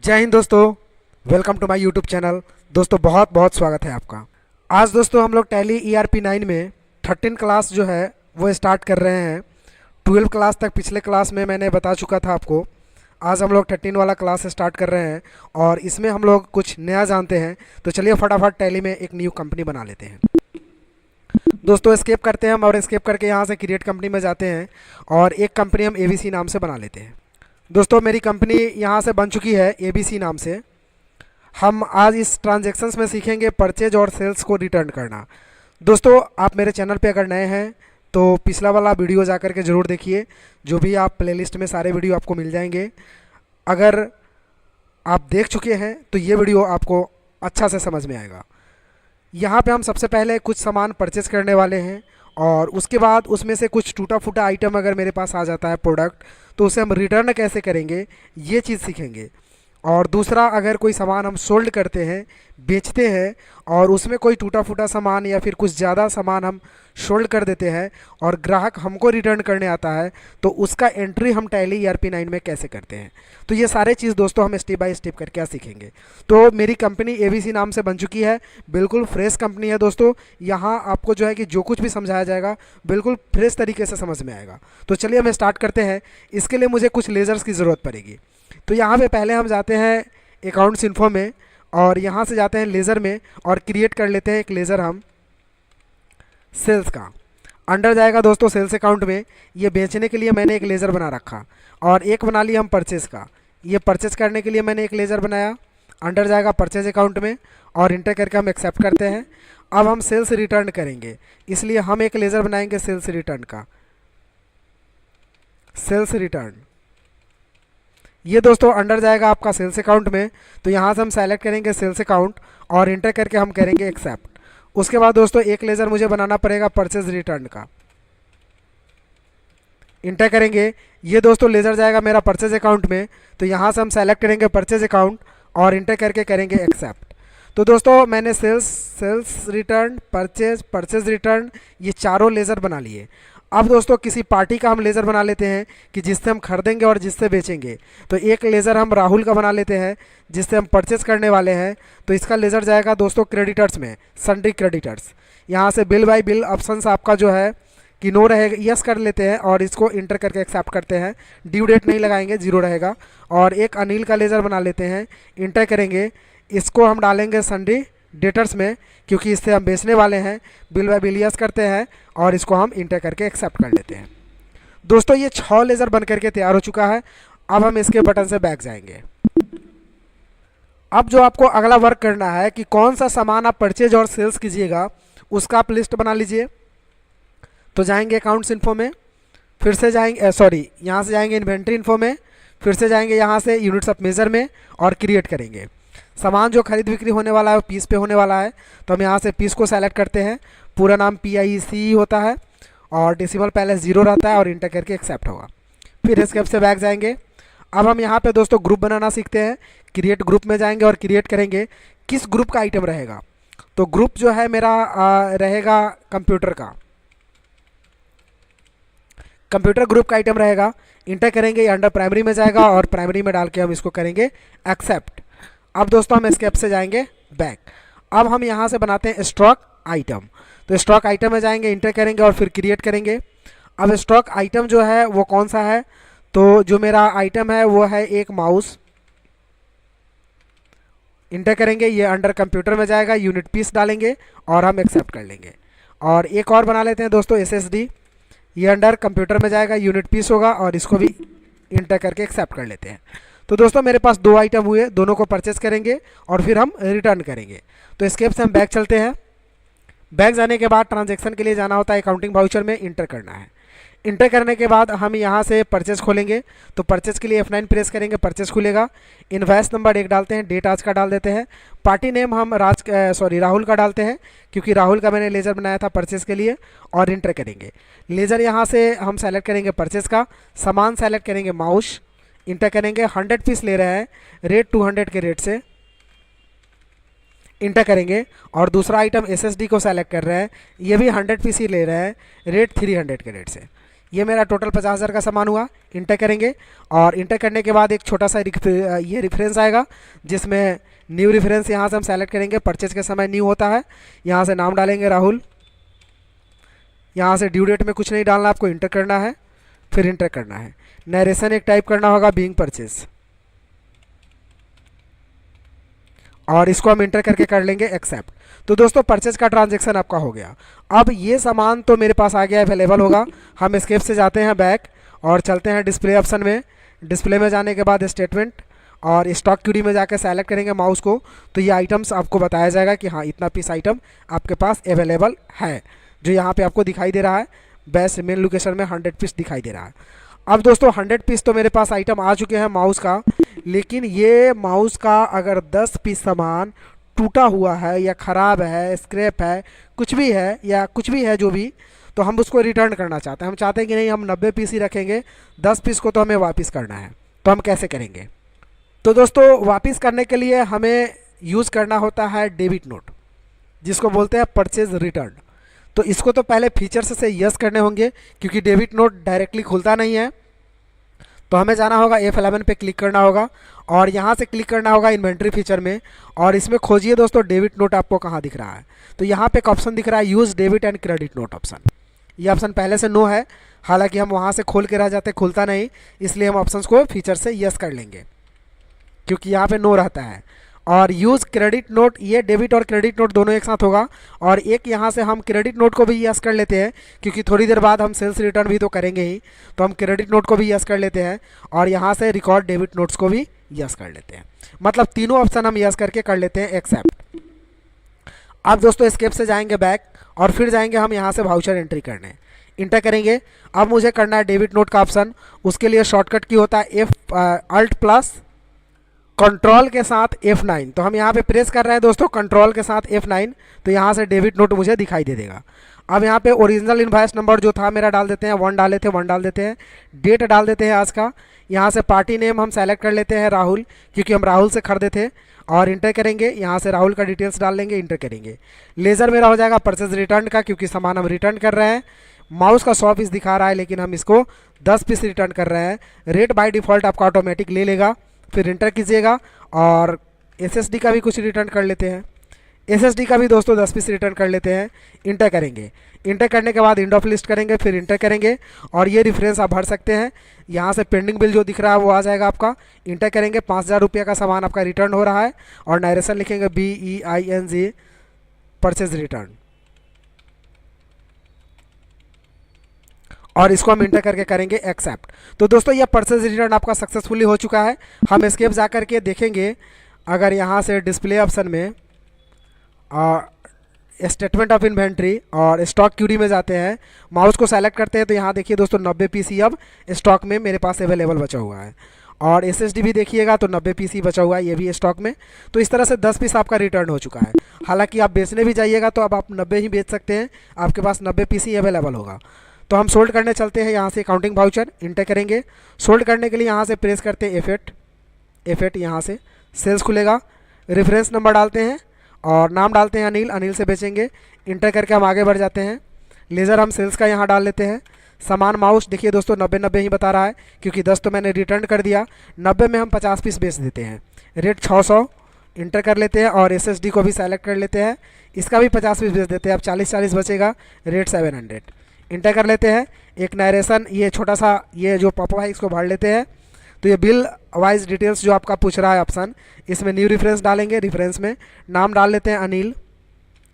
जय हिंद दोस्तों। Welcome to my YouTube channel. दोस्तों बहुत बहुत स्वागत है आपका। आज दोस्तों हम लोग टैली ERP9 में 13 क्लास जो है वो स्टार्ट कर रहे हैं। 12 क्लास तक पिछले क्लास में मैंने बता चुका था आपको। आज हम लोग 13 वाला क्लास स्टार्ट कर रहे हैं और इसमें हम लोग कुछ नया जानते हैं। तो चलिए फटाफट टैली में एक न्यू कंपनी बना लेते हैं। दोस्तों एस्केप करते हैं हम और एस्केप करके यहाँ से क्रिएट कंपनी में जाते हैं और एक कंपनी हम ABC नाम से बना लेते हैं। दोस्तों मेरी कंपनी यहाँ से बन चुकी है ABC नाम से। हम आज इस ट्रांजैक्शंस में सीखेंगे परचेज और सेल्स को रिटर्न करना। दोस्तों आप मेरे चैनल पे अगर नए हैं तो पिछला वाला वीडियो जा कर के ज़रूर देखिए। जो भी आप प्लेलिस्ट में सारे वीडियो आपको मिल जाएंगे। अगर आप देख चुके हैं तो ये वीडियो आपको अच्छा से समझ में आएगा। यहाँ पे हम सबसे पहले कुछ सामान परचेज करने वाले हैं और उसके बाद उसमें से कुछ टूटा फूटा आइटम अगर मेरे पास आ जाता है प्रोडक्ट, तो उसे हम रिटर्न कैसे करेंगे ये चीज़ सीखेंगे। और दूसरा, अगर कोई सामान हम सोल्ड करते हैं, बेचते हैं और उसमें कोई टूटा फूटा सामान या फिर कुछ ज़्यादा सामान हम सोल्ड कर देते हैं और ग्राहक हमको रिटर्न करने आता है, तो उसका एंट्री हम टैली ERP9 में कैसे करते हैं। तो ये सारे चीज़ दोस्तों हम स्टेप बाय स्टेप करके सीखेंगे। तो मेरी कंपनी ABC नाम से बन चुकी है। बिल्कुल फ्रेश कंपनी है दोस्तों। यहाँ आपको जो है कि जो कुछ भी समझाया जाएगा बिल्कुल फ्रेश तरीके से समझ में आएगा। तो चलिए हम स्टार्ट करते हैं। इसके लिए मुझे कुछ लेज़र्स की ज़रूरत पड़ेगी। तो यहाँ पे पहले हम जाते हैं अकाउंट्स इन्फो में और यहाँ से जाते हैं लेज़र में और क्रिएट कर लेते हैं एक लेज़र हम सेल्स का। अंडर जाएगा दोस्तों सेल्स अकाउंट में। ये बेचने के लिए मैंने एक लेज़र बना रखा और एक बना लिया हम परचेज़ का। ये परचेज़ करने के लिए मैंने एक लेज़र बनाया। अंडर जाएगा परचेज अकाउंट में और इंटर करके हम एक्सेप्ट करते हैं। अब हम सेल्स रिटर्न करेंगे, इसलिए हम एक लेज़र बनाएंगे सेल्स रिटर्न का। सेल्स रिटर्न ये दोस्तों अंडर जाएगा आपका सेल्स अकाउंट में। तो यहाँ से हम सेलेक्ट करेंगे सेल्स अकाउंट और इंटर करके हम करेंगे एक्सेप्ट। उसके बाद दोस्तों एक लेज़र मुझे बनाना पड़ेगा परचेज रिटर्न का। इंटर करेंगे, ये दोस्तों लेज़र जाएगा मेरा परचेज अकाउंट में। तो यहाँ से हम सेलेक्ट करेंगे परचेज अकाउंट और इंटर करके करेंगे एक्सेप्ट। तो दोस्तों मैंने सेल्स रिटर्न, परचेज रिटर्न ये चारों लेज़र बना लिए। अब दोस्तों किसी पार्टी का हम लेज़र बना लेते हैं कि जिससे हम खरीदेंगे और जिससे बेचेंगे। तो एक लेज़र हम राहुल का बना लेते हैं जिससे हम परचेस करने वाले हैं। तो इसका लेज़र जाएगा दोस्तों क्रेडिटर्स में, सन्ड्री क्रेडिटर्स। यहाँ से बिल बाय बिल ऑप्शंस आपका जो है कि नो रहेगा, यस कर लेते हैं और इसको इंटर करके एक्सेप्ट करते हैं। ड्यू डेट नहीं लगाएंगे, जीरो रहेगा। और एक अनिल का लेज़र बना लेते हैं, इंटर करेंगे, इसको हम डालेंगे सन्ड्री डेटर्स में क्योंकि इससे हम बेचने वाले हैं। बिल बाय बिल यस करते हैं और इसको हम इंटर करके एक्सेप्ट कर लेते हैं। दोस्तों ये 6 लेज़र बन करके तैयार हो चुका है। अब हम इसके बटन से बैक जाएंगे। अब जो आपको अगला वर्क करना है कि कौन सा सामान आप परचेज और सेल्स कीजिएगा, उसका आप लिस्ट बना लीजिए। तो जाएंगे अकाउंट्स इन्फो में, फिर से जाएंगे यहाँ से जाएंगे इन्वेंट्री इन्फो में, फिर से जाएंगे यहाँ से यूनिट्स ऑफ मेजर में और क्रिएट करेंगे। सामान जो खरीद बिक्री होने वाला है वो पीस पे होने वाला है। तो हम यहाँ से पीस को सेलेक्ट करते हैं। पूरा नाम PIC होता है और डेसिमल पहले 0 रहता है और इंटर करके एक्सेप्ट होगा। फिर एस्केप से बैक जाएंगे। अब हम यहाँ पे दोस्तों ग्रुप बनाना सीखते हैं। क्रिएट ग्रुप में जाएंगे और क्रिएट करेंगे किस ग्रुप का आइटम रहेगा। तो ग्रुप जो है मेरा रहेगा कंप्यूटर का। कंप्यूटर ग्रुप का आइटम रहेगा। इंटर करेंगे, अंडर प्राइमरी में जाएगा और प्राइमरी में डाल के हम इसको करेंगे एक्सेप्ट। अब दोस्तों हम एस्केप से जाएंगे बैक। अब हम यहाँ से बनाते हैं स्टॉक आइटम। तो स्टॉक आइटम में जाएंगे, इंटर करेंगे और फिर क्रिएट करेंगे। अब स्टॉक आइटम जो है वो कौन सा है, तो जो मेरा आइटम है वो है एक माउस। इंटर करेंगे, ये अंडर कंप्यूटर में जाएगा, यूनिट पीस डालेंगे और हम एक्सेप्ट कर लेंगे। और एक और बना लेते हैं दोस्तों SSD। ये अंडर कंप्यूटर में जाएगा, यूनिट पीस होगा और इसको भी इंटर करके एक्सेप्ट कर लेते हैं। तो दोस्तों मेरे पास 2 आइटम हुए, दोनों को परचेस करेंगे और फिर हम रिटर्न करेंगे। तो एस्केप से हम बैक चलते हैं। बैक जाने के बाद ट्रांजैक्शन के लिए जाना होता है अकाउंटिंग वाउचर में, इंटर करना है। इंटर करने के बाद हम यहाँ से परचेस खोलेंगे। तो परचेस के लिए F9 प्रेस करेंगे, परचेस खुलेगा। इनवॉइस नंबर 1 डालते हैं, डेट आज का डाल देते हैं। पार्टी नेम हम राहुल का डालते हैं क्योंकि राहुल का मैंने लेज़र बनाया था परचेस के लिए और इंटर करेंगे। लेज़र यहाँ से हम सेलेक्ट करेंगे परचेस का, सामान सेलेक्ट करेंगे माउस, इंटर करेंगे। 100 पीस ले रहे हैं, रेट 200 के रेट से इंटर करेंगे। और दूसरा आइटम SSD को सेलेक्ट कर रहे हैं, ये भी 100 पीस ही ले रहे हैं, रेट 300 के रेट से। ये मेरा टोटल 50,000 का सामान हुआ, इंटर करेंगे। और इंटर करने के बाद एक छोटा सा ये रेफरेंस आएगा जिसमें न्यू रेफरेंस यहाँ से हम सेलेक्ट करेंगे, परचेज के समय न्यू होता है। यहाँ से नाम डालेंगे राहुल, यहाँ से ड्यू डेट में कुछ नहीं डालना, आपको इंटर करना है, फिर इंटर करना है। नरेशन एक टाइप करना होगा, बीइंग परचेज, और इसको हम इंटर करके कर लेंगे एक्सेप्ट। तो दोस्तों परचेज का ट्रांजैक्शन आपका हो गया। अब ये सामान तो मेरे पास आ गया, अवेलेबल होगा। हम एस्केप से जाते हैं बैक और चलते हैं डिस्प्ले ऑप्शन में। डिस्प्ले में जाने के बाद स्टेटमेंट और स्टॉक क्यूरी में जाकर सेलेक्ट करेंगे माउस को, तो ये आइटम्स आपको बताया जाएगा कि हाँ इतना पीस आइटम आपके पास अवेलेबल है, जो यहाँ पे आपको दिखाई दे रहा है। बेस्ट मेन लोकेशन में 100 पीस दिखाई दे रहा है। अब दोस्तों 100 पीस तो मेरे पास आइटम आ चुके हैं माउस का, लेकिन ये माउस का अगर 10 पीस सामान टूटा हुआ है या ख़राब है, स्क्रैप है, कुछ भी है या कुछ भी है जो भी, तो हम उसको रिटर्न करना चाहते हैं। हम चाहते हैं कि नहीं हम 90 पीस ही रखेंगे, 10 पीस को तो हमें वापस करना है। तो हम कैसे करेंगे? तो दोस्तों वापस करने के लिए हमें यूज़ करना होता है डेबिट नोट, जिसको बोलते हैं परचेज रिटर्न। तो इसको तो पहले फीचर्स से यस करने होंगे, क्योंकि डेबिट नोट डायरेक्टली खुलता नहीं है। तो हमें जाना होगा F11 पे क्लिक करना होगा और यहाँ से क्लिक करना होगा इन्वेंट्री फीचर में, और इसमें खोजिए दोस्तों डेबिट नोट आपको कहाँ दिख रहा है। तो यहाँ पे एक ऑप्शन दिख रहा है use debit and credit note option. ये ऑप्शन पहले से नो है, हालांकि हम वहाँ से खोल के रह जाते, खुलता नहीं, इसलिए हम ऑप्शन को फीचर से यस कर लेंगे, क्योंकि यहाँ पे नो रहता है। और यूज़ क्रेडिट नोट, ये डेबिट और क्रेडिट नोट दोनों एक साथ होगा। और एक यहाँ से हम क्रेडिट नोट को भी यस कर लेते हैं, क्योंकि थोड़ी देर बाद हम सेल्स रिटर्न भी तो करेंगे ही, तो हम क्रेडिट नोट को भी यस कर लेते हैं। और यहाँ से रिकॉर्ड डेबिट नोट्स को भी यस कर लेते हैं। मतलब तीनों ऑप्शन हम यस करके कर लेते हैं एक्सेप्ट। अब दोस्तों एस्केप से जाएंगे बैक और फिर जाएंगे हम यहाँ से वाउचर एंट्री करने, इंटर करेंगे। अब मुझे करना है डेबिट नोट का ऑप्शन, उसके लिए शॉर्टकट की होता है अल्ट प्लस कंट्रोल के साथ F9। तो हम यहाँ पे प्रेस कर रहे हैं दोस्तों कंट्रोल के साथ F9, तो यहाँ से डेबिट नोट मुझे दिखाई दे देगा। अब यहाँ पे ओरिजिनल इनवॉइस नंबर जो था मेरा डाल देते हैं, 1 डाले थे 1 डाल देते हैं, डेट डाल देते हैं आज का। यहाँ से पार्टी नेम हम सेलेक्ट कर लेते हैं राहुल, क्योंकि हम राहुल से खरीदे थे, और इंटर करेंगे। यहाँ से राहुल का डिटेल्स डाल लेंगे, इंटर करेंगे। लेज़र मेरा हो जाएगा परचेज रिटर्न का, क्योंकि सामान हम रिटर्न कर रहे हैं। माउस का 100 पीस दिखा रहा है, लेकिन हम इसको 10 पीस रिटर्न कर रहे हैं। रेट बाय डिफ़ॉल्ट आपका ऑटोमेटिक ले लेगा, फिर इंटर कीजिएगा। और SSD का भी कुछ रिटर्न कर लेते हैं, SSD का भी दोस्तों 10 पीस रिटर्न कर लेते हैं, इंटर करेंगे। इंटर करने के बाद इंड ऑफ लिस्ट करेंगे, फिर इंटर करेंगे। और ये रेफरेंस आप भर सकते हैं, यहाँ से पेंडिंग बिल जो दिख रहा है वो आ जाएगा आपका, इंटर करेंगे। 5,000 रुपये का सामान आपका रिटर्न हो रहा है, और नरेशन लिखेंगे BEING परचेज रिटर्न, और इसको हम इंटर करके करेंगे एक्सेप्ट। तो दोस्तों ये परचेज रिटर्न आपका सक्सेसफुली हो चुका है। हम एस्केप जा करके देखेंगे, अगर यहाँ से डिस्प्ले ऑप्शन में स्टेटमेंट ऑफ इन्वेंट्री और स्टॉक क्यूरी में जाते हैं, माउस को सेलेक्ट करते हैं, तो यहाँ देखिए दोस्तों 90 पीस ही अब स्टॉक में मेरे पास अवेलेबल बचा हुआ है। और SSD भी देखिएगा तो 90 पीस ही बचा हुआ है, ये भी स्टॉक में। तो इस तरह से 10 पीस आपका रिटर्न हो चुका है। हालांकि आप बेचने भी जाइएगा तो अब आप 90 ही बेच सकते हैं, आपके पास 90 पीस ही अवेलेबल होगा। तो हम सोल्ड करने चलते हैं, यहाँ से अकाउंटिंग वाउचर इंटर करेंगे। सोल्ड करने के लिए यहाँ से प्रेस करते हैं F8, यहाँ से सेल्स खुलेगा। रेफरेंस नंबर डालते हैं और नाम डालते हैं अनिल, अनिल से बेचेंगे। इंटर करके हम आगे बढ़ जाते हैं। लेज़र हम सेल्स का यहाँ डाल लेते हैं। सामान माउस देखिए दोस्तों 90 ही बता रहा है, क्योंकि 10 तो मैंने रिटर्न कर दिया। 90 में हम 50 पीस बेच देते हैं। रेट 600, इंटर कर लेते हैं। और SSD को भी सेलेक्ट कर लेते हैं, इसका भी 50 पीस बेच देते हैं। अब 40 बचेगा, रेट 700, इंटर कर लेते हैं। एक नरेशन, ये छोटा सा ये जो पॉपअप है इसको भर लेते हैं। तो ये बिल वाइज डिटेल्स जो आपका पूछ रहा है ऑप्शन, इसमें न्यू रेफरेंस डालेंगे। रेफरेंस में नाम डाल लेते हैं अनिल,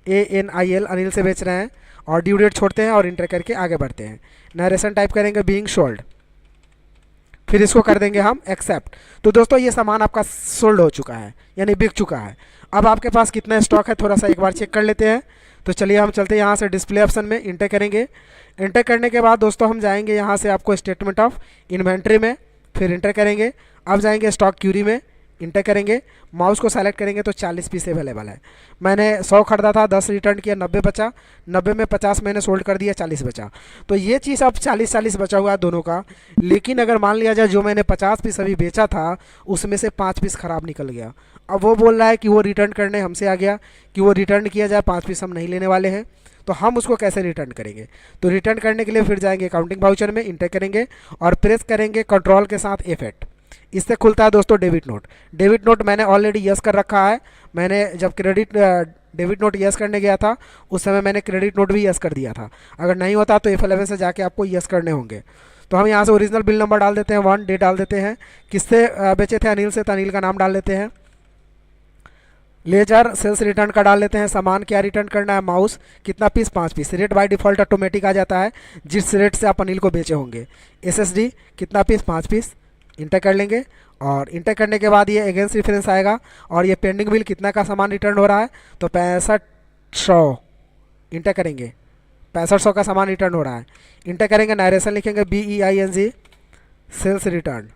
ANIL, अनिल से बेच रहे हैं। और ड्यू डेट छोड़ते हैं और इंटर करके आगे बढ़ते हैं। नरेशन टाइप करेंगे बीइंग सोल्ड, फिर इसको कर देंगे हम एक्सेप्ट। तो दोस्तों ये सामान आपका सोल्ड हो चुका है, यानी बिक चुका है। अब आपके पास कितना स्टॉक है थोड़ा सा एक बार चेक कर लेते हैं। तो चलिए हम चलते हैं यहाँ से डिस्प्ले ऑप्शन में, इंटर करेंगे। इंटर करने के बाद दोस्तों हम जाएंगे यहाँ से आपको स्टेटमेंट ऑफ इन्वेंट्री में, फिर इंटर करेंगे। अब जाएंगे स्टॉक क्यूरी में, इंटर करेंगे, माउस को सेलेक्ट करेंगे तो 40 पीस अवेलेबल है। मैंने 100 खरीदा था, 10 रिटर्न किया, 90 बचा, 90 में 50 मैंने सोल्ड कर दिया, 40 बचा। तो ये चीज़ अब 40-40 बचा हुआ है दोनों का। लेकिन अगर मान लिया जाए जो मैंने 50 पीस अभी बेचा था उसमें से 5 पीस ख़राब निकल गया। अब वो बोल रहा है कि वो रिटर्न करने हमसे आ गया कि वो रिटर्न किया जाए, 5 पीस हम नहीं लेने वाले हैं। तो हम उसको कैसे रिटर्न करेंगे? तो रिटर्न करने के लिए फिर जाएंगे अकाउंटिंग वाउचर में, इंटर करेंगे और प्रेस करेंगे कंट्रोल के साथ F8। इससे खुलता है दोस्तों डेबिट नोट। डेबिट नोट मैंने ऑलरेडी यस कर रखा है। मैंने जब डेबिट नोट यस करने गया था उस समय मैंने क्रेडिट नोट भी यस कर दिया था। अगर नहीं होता तो F11 से जाके आपको यस करने होंगे। तो हम यहाँ से ओरिजिनल बिल नंबर डाल देते हैं, 1 डे डाल देते हैं, किससे बेचे थे, अनिल से, तो अनिल का नाम डाल लेते हैं। लेजर सेल्स रिटर्न का डाल लेते हैं, सामान क्या रिटर्न करना है, माउस कितना piece, 5 piece. Rate by default automatic आ जाता है जिस रेट से आप अनिल को बेचे होंगे। SSD कितना पीस, 5 पीस, इंटर कर लेंगे। और इंटर करने के बाद ये अगेंस्ट रेफरेंस आएगा और ये पेंडिंग बिल कितना का सामान रिटर्न हो रहा है, तो 6500 इंटर करेंगे, 6500 का सामान रिटर्न हो रहा है। इंटर करेंगे, नारेशन लिखेंगे BEING सेल्स रिटर्न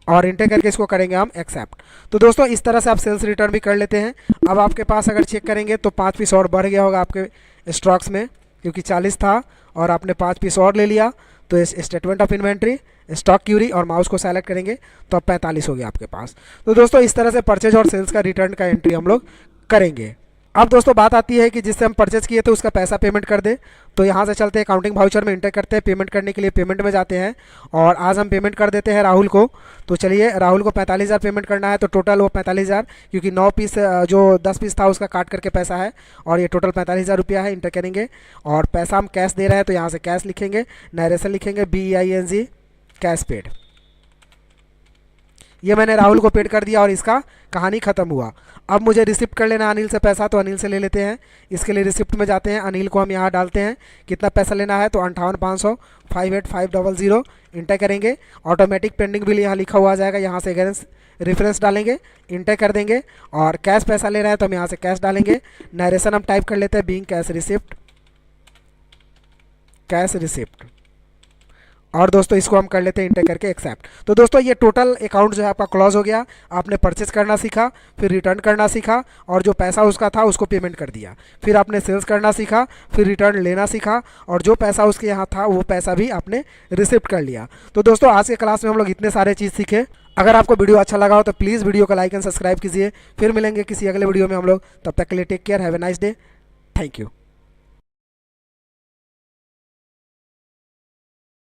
और इंटर करके इसको करेंगे हम एक्सेप्ट। तो दोस्तों इस तरह से आप सेल्स रिटर्न भी कर लेते हैं। अब आपके पास अगर चेक करेंगे तो 5 पीस और बढ़ गया होगा आपके स्टॉक्स में, क्योंकि 40 था और आपने 5 पीस और ले लिया। तो इस statement of inventory, stock query और माउस को सेलेक्ट करेंगे तो अब 45 हो गया आपके पास। तो दोस्तों इस तरह से परचेज और सेल्स का रिटर्न का एंट्री हम लोग करेंगे। अब दोस्तों बात आती है कि जिससे हम परचेज किए थे उसका पैसा पेमेंट कर दे। तो यहाँ से चलते हैं अकाउंटिंग वाउचर में, इंटर करते हैं, पेमेंट करने के लिए पेमेंट में जाते हैं और आज हम पेमेंट कर देते हैं राहुल को। तो चलिए, राहुल को 45,000 पेमेंट करना है। तो टोटल वो 45,000, क्योंकि 9 पीस जो 10 पीस था उसका काट करके पैसा है और ये टोटल 45,000 रुपया है। इंटर करेंगे और पैसा हम कैश दे रहे हैं तो यहाँ से कैश लिखेंगे, नरेशन लिखेंगे BEING कैश पेड। ये मैंने राहुल को पेड कर दिया और इसका कहानी ख़त्म हुआ। अब मुझे रिसिप्ट कर लेना अनिल से पैसा, तो अनिल से ले लेते हैं। इसके लिए रिसिप्ट में जाते हैं, अनिल को हम यहाँ डालते हैं, कितना पैसा लेना है, तो 58,500 58,500 इंटर करेंगे। ऑटोमेटिक पेंडिंग बिल यहाँ लिखा हुआ आ जाएगा, यहाँ से अगेंस्ट रेफरेंस डालेंगे, इंटर कर देंगे और कैश पैसा ले रहे हैं तो हम यहाँ से कैश डालेंगे। नरेशन हम टाइप कर लेते हैं being cash receipt, cash receipt. और दोस्तों इसको हम कर लेते हैं इंटर करके एक्सेप्ट। तो दोस्तों ये टोटल अकाउंट जो है आपका क्लोज हो गया। आपने परचेस करना सीखा, फिर रिटर्न करना सीखा और जो पैसा उसका था उसको पेमेंट कर दिया। फिर आपने सेल्स करना सीखा, फिर रिटर्न लेना सीखा और जो पैसा उसके यहाँ था वो पैसा भी आपने रिसिप्ट कर लिया। तो दोस्तों आज के क्लास में हम लोग इतने सारे चीज़ सीखे। अगर आपको वीडियो अच्छा लगा हो तो प्लीज़ वीडियो को लाइक एंड सब्सक्राइब कीजिए। फिर मिलेंगे किसी अगले वीडियो में हम लोग, तब तक के लिए take care, have a nice day, thank you.